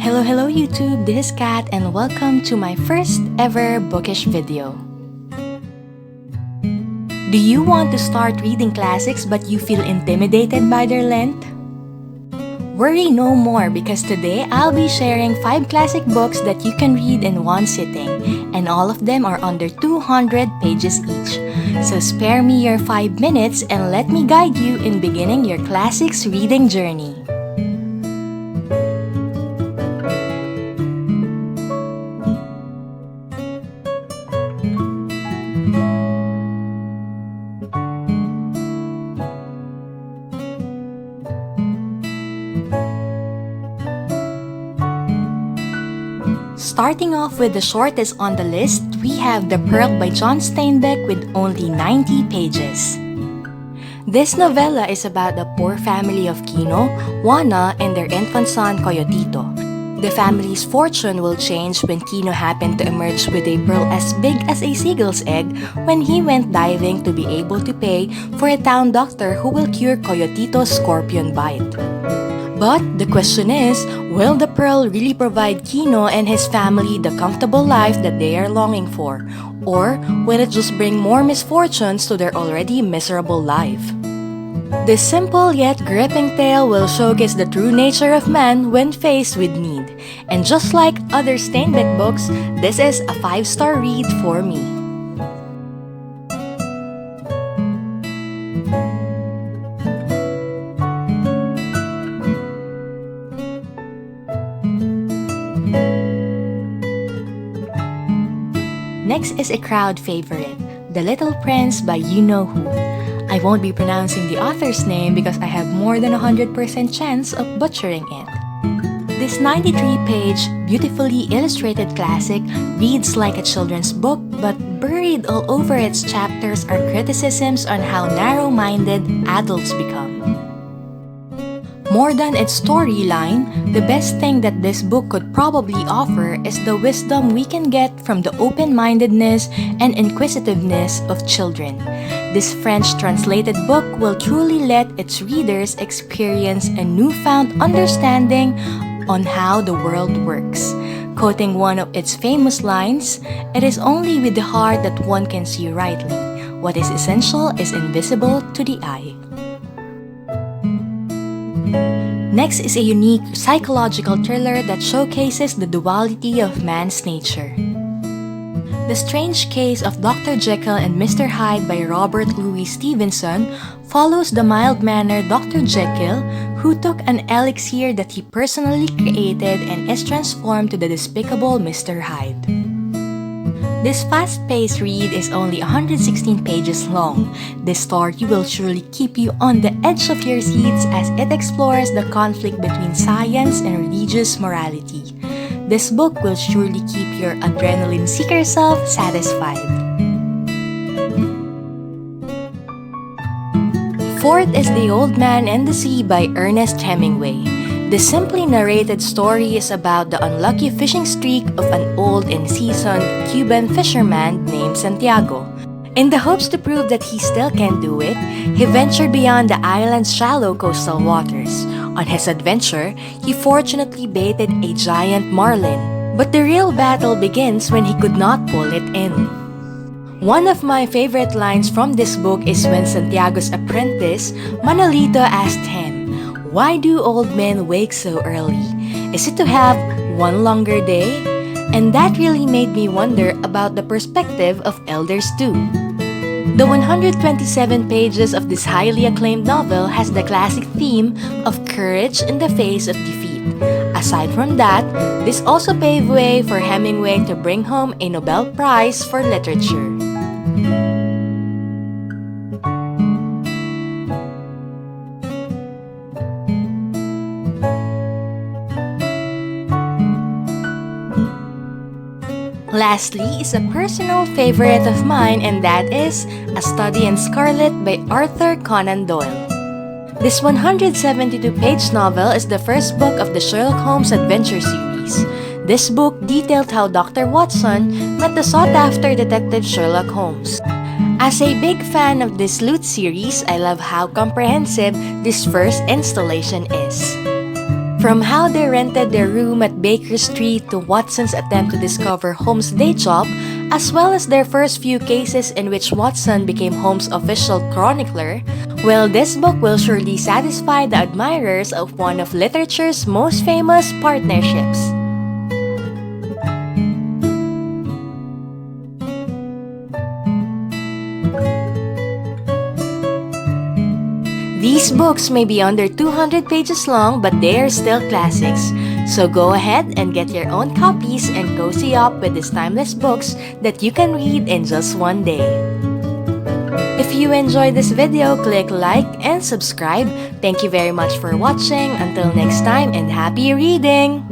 Hello YouTube, this is Kat and welcome to my first ever bookish video. Do you want to start reading classics but you feel intimidated by their length? Worry no more because today I'll be sharing 5 classic books that you can read in one sitting, and all of them are under 200 pages each. So spare me your 5 minutes and let me guide you in beginning your classics reading journey. Starting off with the shortest on the list, we have The Pearl by John Steinbeck with only 90 pages. This novella is about the poor family of Kino, Juana, and their infant son Coyotito. The family's fortune will change when Kino happened to emerge with a pearl as big as a seagull's egg when he went diving to be able to pay for a town doctor who will cure Coyotito's scorpion bite. But the question is, will the pearl really provide Kino and his family the comfortable life that they are longing for? Or will it just bring more misfortunes to their already miserable life? This simple yet gripping tale will showcase the true nature of man when faced with need. And just like other Steinbeck books, this is a 5-star read for me. Next is a crowd favorite, The Little Prince by you-know-who. I won't be pronouncing the author's name because I have more than 100% chance of butchering it. This 93-page, beautifully illustrated classic reads like a children's book, but buried all over its chapters are criticisms on how narrow-minded adults become. More than its storyline, the best thing that this book could probably offer is the wisdom we can get from the open-mindedness and inquisitiveness of children. This French translated book will truly let its readers experience a newfound understanding on how the world works. Quoting one of its famous lines, "It is only with the heart that one can see rightly. What is essential is invisible to the eye." Next is a unique psychological thriller that showcases the duality of man's nature. The Strange Case of Dr. Jekyll and Mr. Hyde by Robert Louis Stevenson follows the mild-mannered Dr. Jekyll who took an elixir that he personally created and is transformed to the despicable Mr. Hyde. This fast-paced read is only 116 pages long. This story will surely keep you on the edge of your seats as it explores the conflict between science and religious morality. This book will surely keep your adrenaline seeker self satisfied. Fourth is The Old Man and the Sea by Ernest Hemingway. The simply narrated story is about the unlucky fishing streak of an old and seasoned Cuban fisherman named Santiago. In the hopes to prove that he still can do it, he ventured beyond the island's shallow coastal waters. On his adventure, he fortunately baited a giant marlin. But the real battle begins when he could not pull it in. One of my favorite lines from this book is when Santiago's apprentice, Manolito, asked him, "Why do old men wake so early? Is it to have one longer day?" And that really made me wonder about the perspective of elders too. The 127 pages of this highly acclaimed novel has the classic theme of courage in the face of defeat. Aside from that, this also paved way for Hemingway to bring home a Nobel Prize for Literature. Lastly is a personal favorite of mine, and that is A Study in Scarlet by Arthur Conan Doyle. This 172-page novel is the first book of the Sherlock Holmes adventure series. This book detailed how Dr. Watson met the sought-after detective Sherlock Holmes. As a big fan of this Sleuth series, I love how comprehensive this first installation is. From how they rented their room at Baker Street to Watson's attempt to discover Holmes' day job, as well as their first few cases in which Watson became Holmes' official chronicler, well, this book will surely satisfy the admirers of one of literature's most famous partnerships. These books may be under 200 pages long, but they are still classics. So go ahead and get your own copies and cozy up with these timeless books that you can read in just one day. If you enjoyed this video, click like and subscribe. Thank you very much for watching. Until next time, and happy reading!